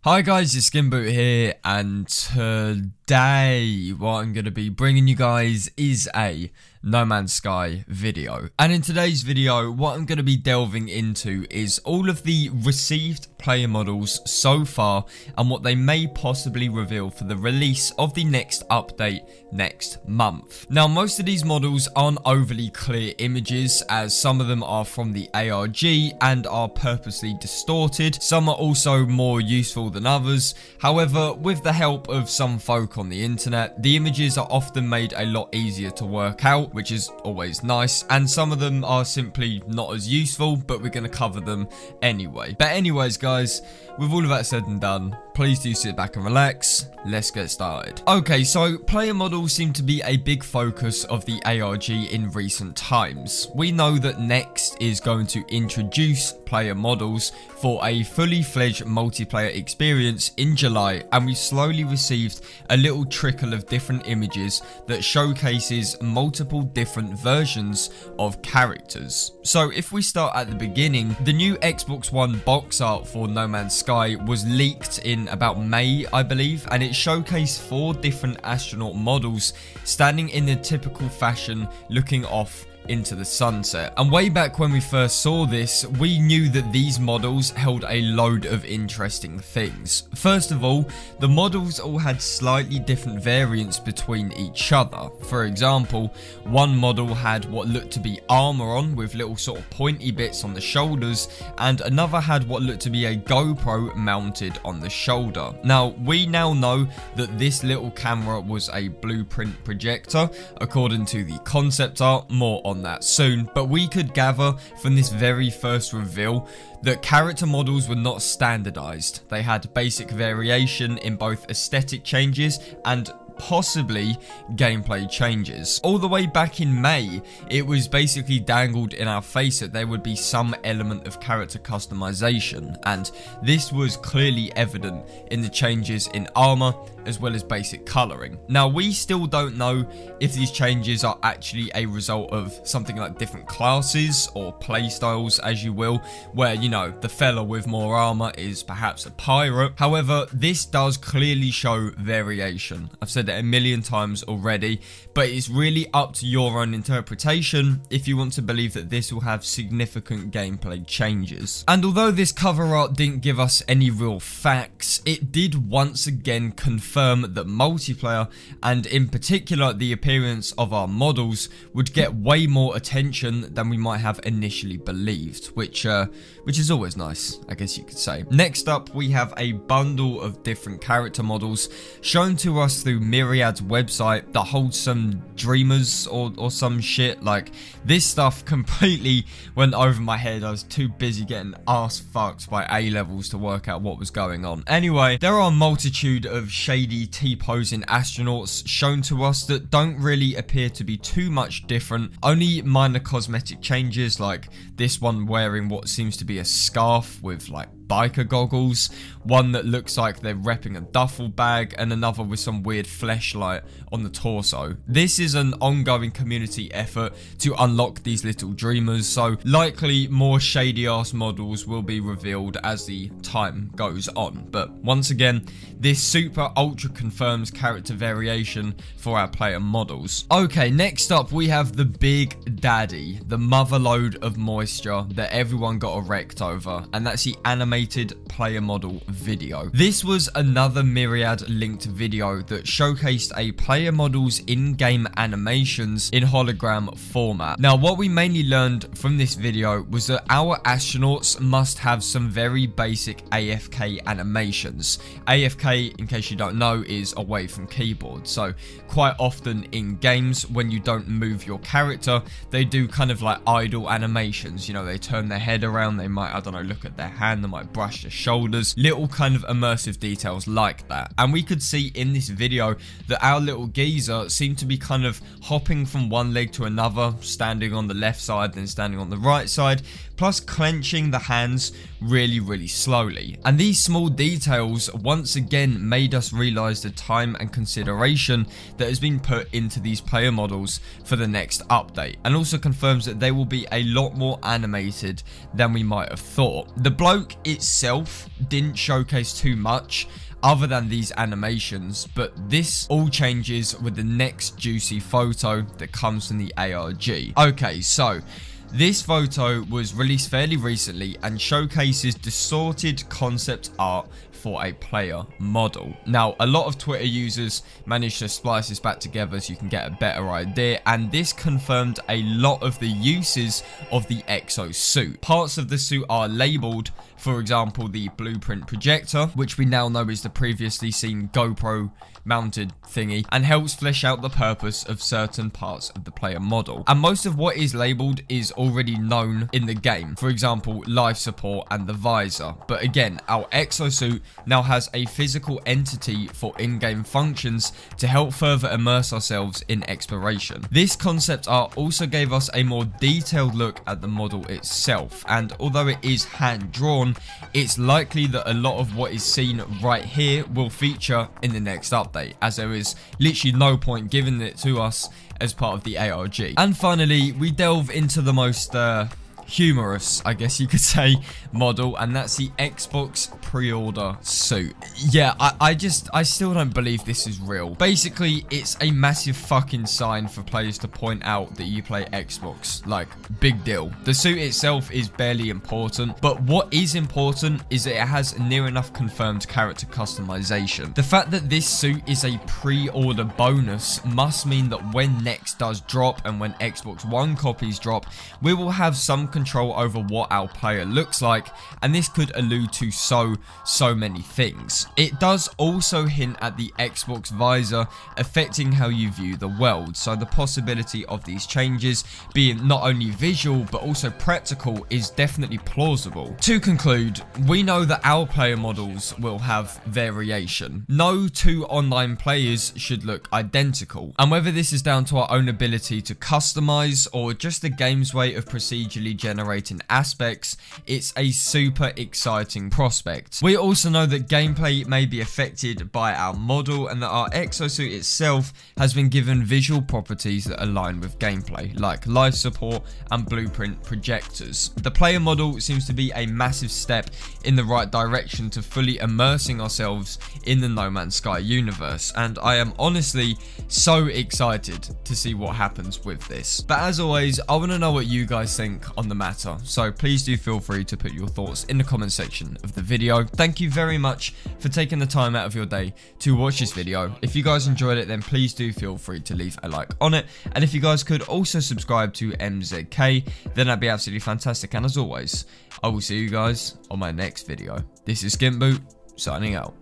Hi guys, it's SkintBoot here, and today what I'm going to be bringing you guys is a No Man's Sky video. And in today's video, what I'm going to be delving into is all of the received player models so far and what they may possibly reveal for the release of the next update next month. Now, most of these models aren't overly clear images, as some of them are from the ARG and are purposely distorted. Some are also more useful than others. However, with the help of some folk on the internet, the images are often made a lot easier to work out, which is always nice, and some of them are simply not as useful, but we're going to cover them anyway. But anyways guys, with all of that said and done, please do sit back and relax. Let's get started. Okay, so player models seem to be a big focus of the ARG in recent times. We know that Next is going to introduce player models for a fully fledged multiplayer experience in July, and we slowly received a little trickle of different images that showcases multiple different versions of characters. So if we start at the beginning, the new Xbox One box art for No Man's Sky was leaked in about May, I believe, and it showcased 4 different astronaut models standing in the typical fashion, looking off into the sunset. And way back when we first saw this, we knew that these models held a load of interesting things. First of all, the models all had slightly different variants between each other. For example, one model had what looked to be armor on with little sort of pointy bits on the shoulders, and another had what looked to be a GoPro mounted on the shoulder. Now, we now know that this little camera was a blueprint projector according to the concept art. More on that soon, but we could gather from this very first reveal that character models were not standardized. They had basic variation in both aesthetic changes and possibly gameplay changes. All the way back in May, it was basically dangled in our face that there would be some element of character customization, and this was clearly evident in the changes in armor as well as basic coloring. Now, we still don't know if these changes are actually a result of something like different classes or playstyles, as you will, where, you know, the fella with more armor is perhaps a pirate. However, this does clearly show variation. I've said it a million times already, but it's really up to your own interpretation if you want to believe that this will have significant gameplay changes. And although this cover art didn't give us any real facts, it did once again confirm that multiplayer, and in particular the appearance of our models, would get way more attention than we might have initially believed, which is always nice, I guess you could say. Next up, we have a bundle of different character models shown to us through Myriad's website that holds some dreamers or some shit. Like, this stuff completely went over my head. I was too busy getting ass fucked by A-levels to work out what was going on. Anyway, there are a multitude of shady T-posing astronauts shown to us that don't really appear to be too much different. Only minor cosmetic changes, like this one wearing what seems to be a scarf with like biker goggles, one that looks like they're repping a duffel bag, and another with some weird fleshlight on the torso. This is an ongoing community effort to unlock these little dreamers, so likely more shady ass models will be revealed as the time goes on. But once again, this super ultra confirms character variation for our player models. Okay, next up we have the big daddy, the mother load of moisture that everyone got erect over, and that's the animated player model video. This was another Myriad linked video that showcased a player model's in-game animations in hologram format. Now, what we mainly learned from this video was that our astronauts must have some very basic AFK animations. AFK, in case you don't know, is away from keyboard. So quite often in games, when you don't move your character, they do kind of like idle animations. You know, they turn their head around, they might, I don't know, look at their hand, they might brush their shoulders, little kind of immersive details like that. And we could see in this video that our little geezer seemed to be kind of hopping from one leg to another, standing on the left side then standing on the right side, plus clenching the hands really slowly. And these small details once again made us realise the time and consideration that has been put into these player models for the next update, and also confirms that they will be a lot more animated than we might have thought. The bloke itself didn't showcase too much other than these animations, but this all changes with the next juicy photo that comes from the ARG. Okay, so this photo was released fairly recently and showcases distorted concept art for a player model. Now, a lot of Twitter users managed to splice this back together so you can get a better idea, and this confirmed a lot of the uses of the exo suit. Parts of the suit are labelled, for example the blueprint projector, which we now know is the previously seen GoPro mounted thingy, and helps flesh out the purpose of certain parts of the player model. And most of what is labelled is already known in the game, for example life support and the visor. But again, our exosuit now has a physical entity for in-game functions to help further immerse ourselves in exploration. This concept art also gave us a more detailed look at the model itself, and although it is hand drawn, it's likely that a lot of what is seen right here will feature in the next update, as there is literally no point giving it to us as part of the ARG. And finally, we delve into the most humorous, I guess you could say, model, and that's the Xbox pre-order suit. Yeah, I still don't believe this is real. Basically, it's a massive fucking sign for players to point out that you play Xbox. Like, big deal. The suit itself is barely important, but what is important is that it has near enough confirmed character customization. The fact that this suit is a pre-order bonus must mean that when next does drop and when Xbox One copies drop, we will have some control over what our player looks like, and this could allude to so many things. It does also hint at the Xbox visor affecting how you view the world, so the possibility of these changes being not only visual but also practical is definitely plausible. To conclude, we know that our player models will have variation. No two online players should look identical, and whether this is down to our own ability to customize or just the game's way of procedurally generating aspects, it's a super exciting prospect. We also know that gameplay may be affected by our model, and that our exosuit itself has been given visual properties that align with gameplay, like life support and blueprint projectors. The player model seems to be a massive step in the right direction to fully immersing ourselves in the No Man's Sky universe, and I am honestly so excited to see what happens with this. But as always, I want to know what you guys think on the matter, so please do feel free to put your thoughts in the comment section of the video. Thank you very much for taking the time out of your day to watch this video. If you guys enjoyed it, then please do feel free to leave a like on it, and if you guys could also subscribe to MZK, then that'd be absolutely fantastic. And as always, I will see you guys on my next video. This is SkintBoot, signing out.